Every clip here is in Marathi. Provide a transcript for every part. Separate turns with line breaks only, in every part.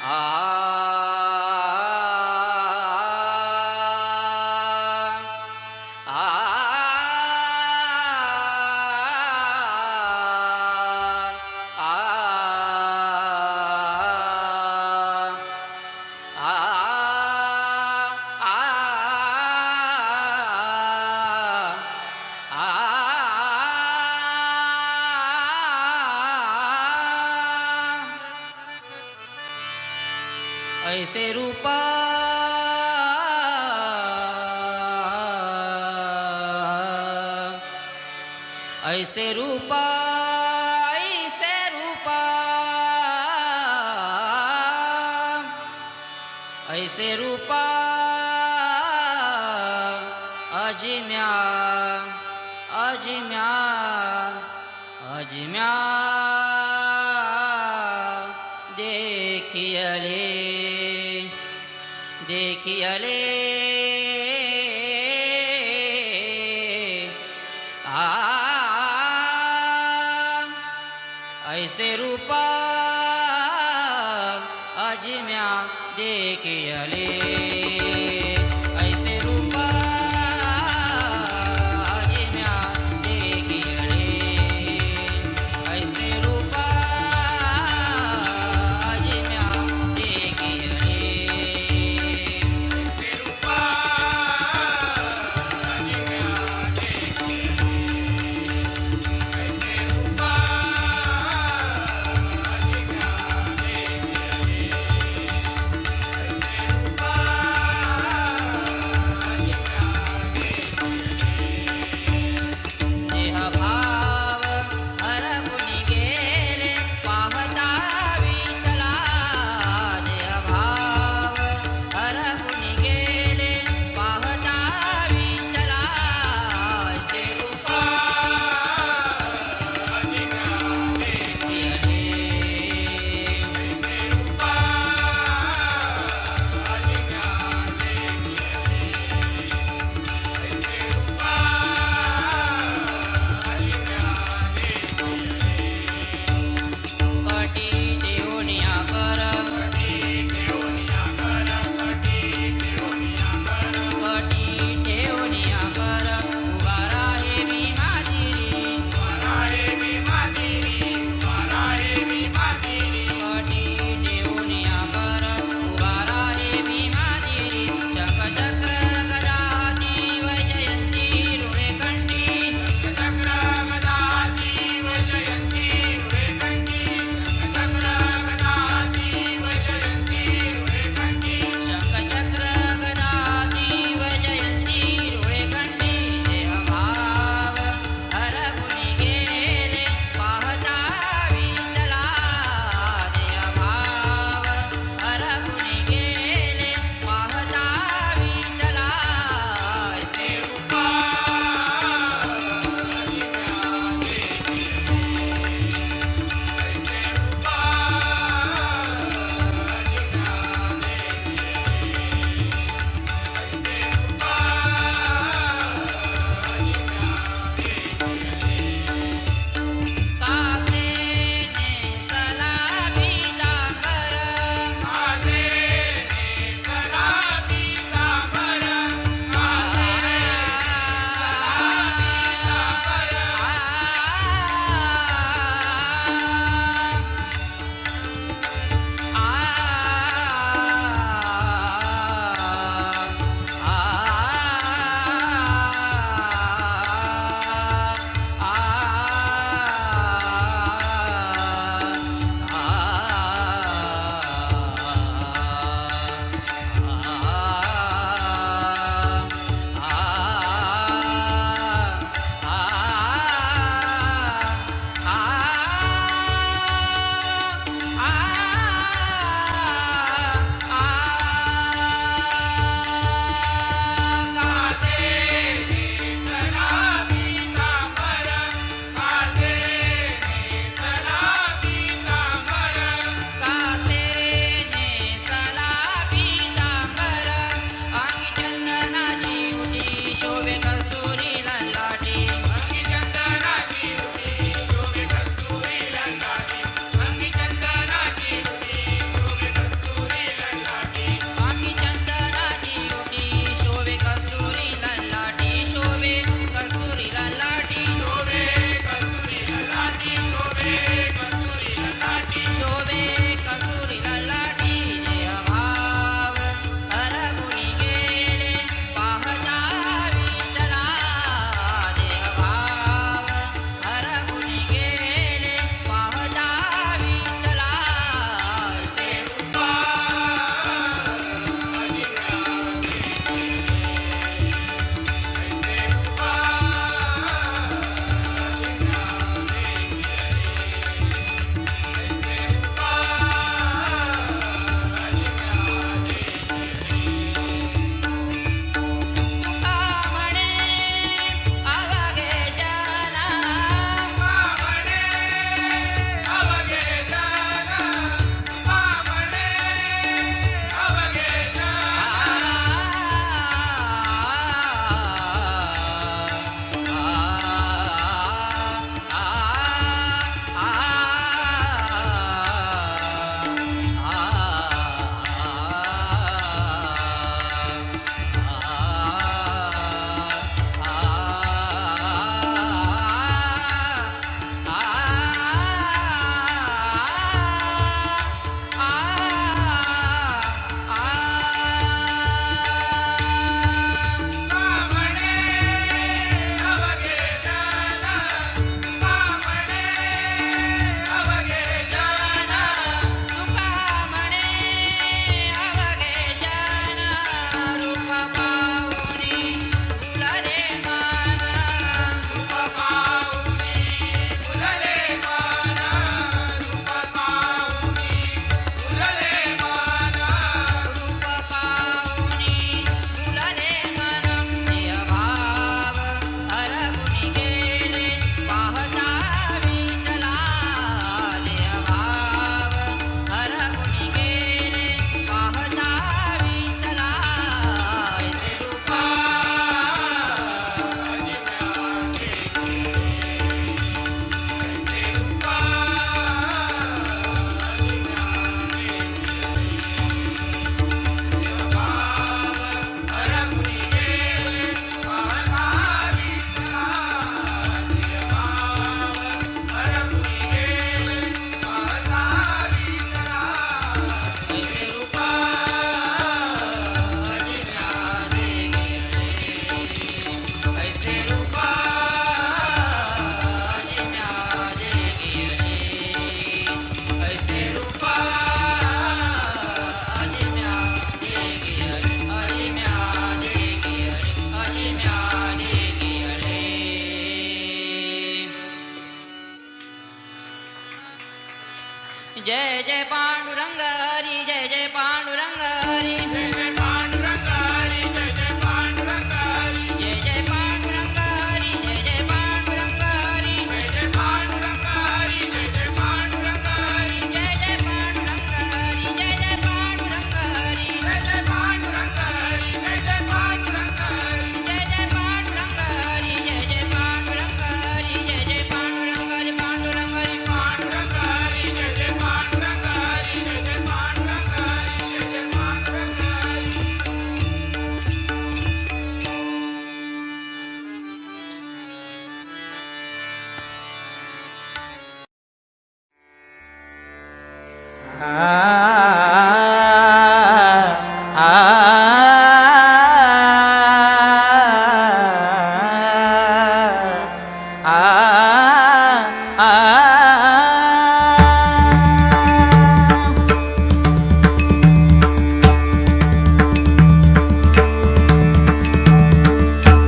आ ऐसे रूपा ऐसे रूपा ऐसे रूपा ऐसे रूपा अजिम्या अजिम्या अजिम्या देखियले देखियले ऐसे रूपा अजिम्या देखियले ऐसे रूपा अजिम्या देखियले ऐसे रूपा अजिम्या देखियले जय जय पांडुरंग हरी जय जय पांडुरंग हरी जय जय पांडुरंग हरी जय जय पांडुरंग हरी जय जय पांडुरंग हरी जय जय पांडुरंग हरी जय जय पांडुरंग हरी जय जय पांडुरंग हरी जय जय पांडुरंग हरी जय जय पांडुरंग हरी जय जय पांडुरंग हरी जय जय पांडुरंग हरी जय जय पांडुरंग हरी जय जय पांडुरंग हरी जय जय पांडुरंग हरी पांडुरंग हरी पांडुरंग हरी जय जय पांडुरंग हरी जय जय पांडुरंग हरी जय जय पांडुरंग हरी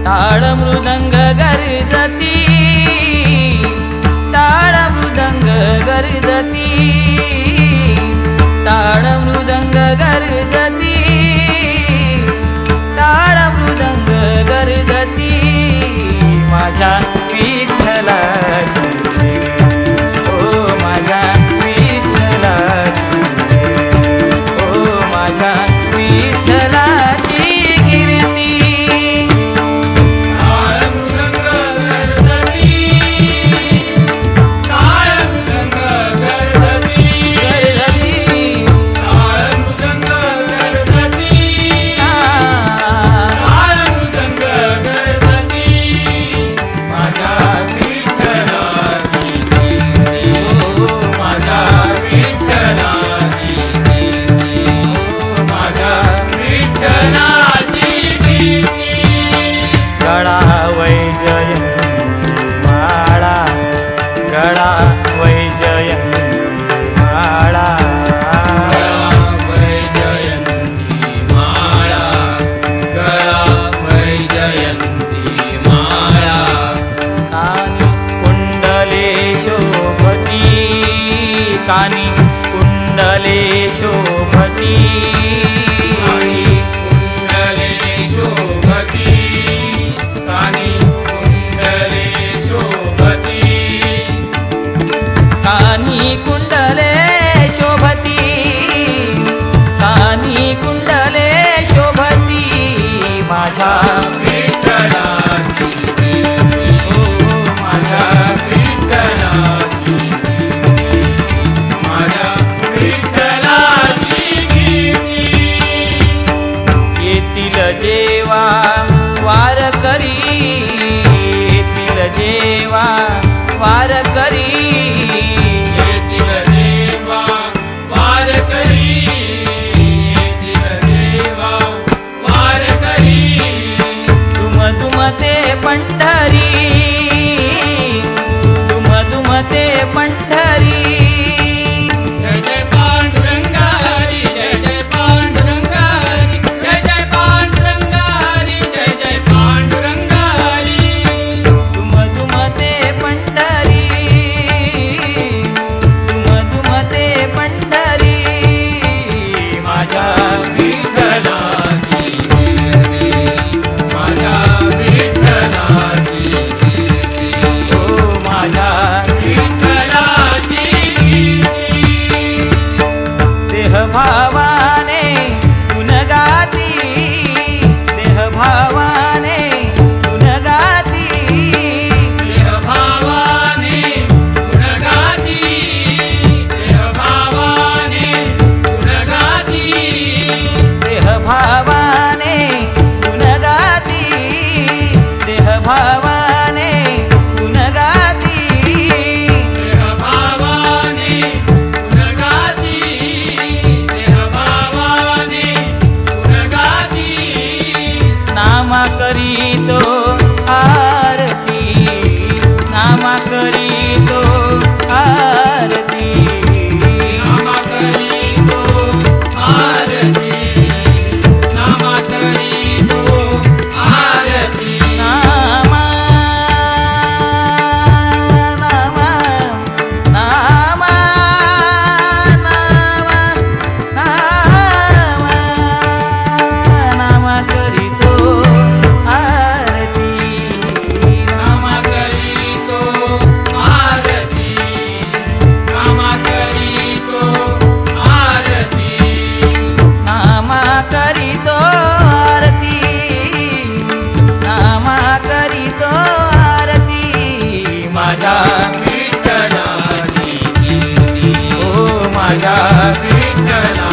टाळ मृदंग गर्जती टाळ मृदंग गर्जती टाळ मृदंग गर्जती टाळ मृदंग गर्जती माझ्या विठ्ठलाची ओ माझ्या विठ्ठलाची ओ माझ्या विठ्ठलाची कीर्ती गळा वैजयंती माळा गळा वैजयंती माळा
वैजयंती माळा गळा वैजयंती माळा
कानी कुंडले शोभती कानी कुंडले शोभती
कुंडले शोभती कानी कुंडले शोभती
कानी कुंडले शोभती कानी कुंडले शोभती माझ्या
विठ्ठलाची
ओ माझ्या
विठ्ठलाची माझ्या विठ्ठलाची कीर्ती
येतील जेवा वार करी येतील जेवा वार करी
येतील देवा वार करी येतील देवा वार करी
तुम तुम ते पंढरी तुम तुम ते पंढरी
जय जय पांडुरंग हरी जय जय पांडुरंग हरी जय जय पांडुरंग हरी जय जय पांडुरंग हरी
तुम तुम ते पंढरी तुम तुम ते पंढरी माझ्या
विठ्ठलाची कीर्ती माझ्या विठ्ठलाची कीर्ती
ओ माझ्या
विठ्ठलाची कीर्ती
देह भावाने गुणगाती देह भावाने गुणगाती
देहभावाने गुणगाती देहभावाने गुणगाती
देह भावाने गुणगाती देह भावाने गुणगाती
देहभावाने गुणगाती देहभावाने विठ्ठला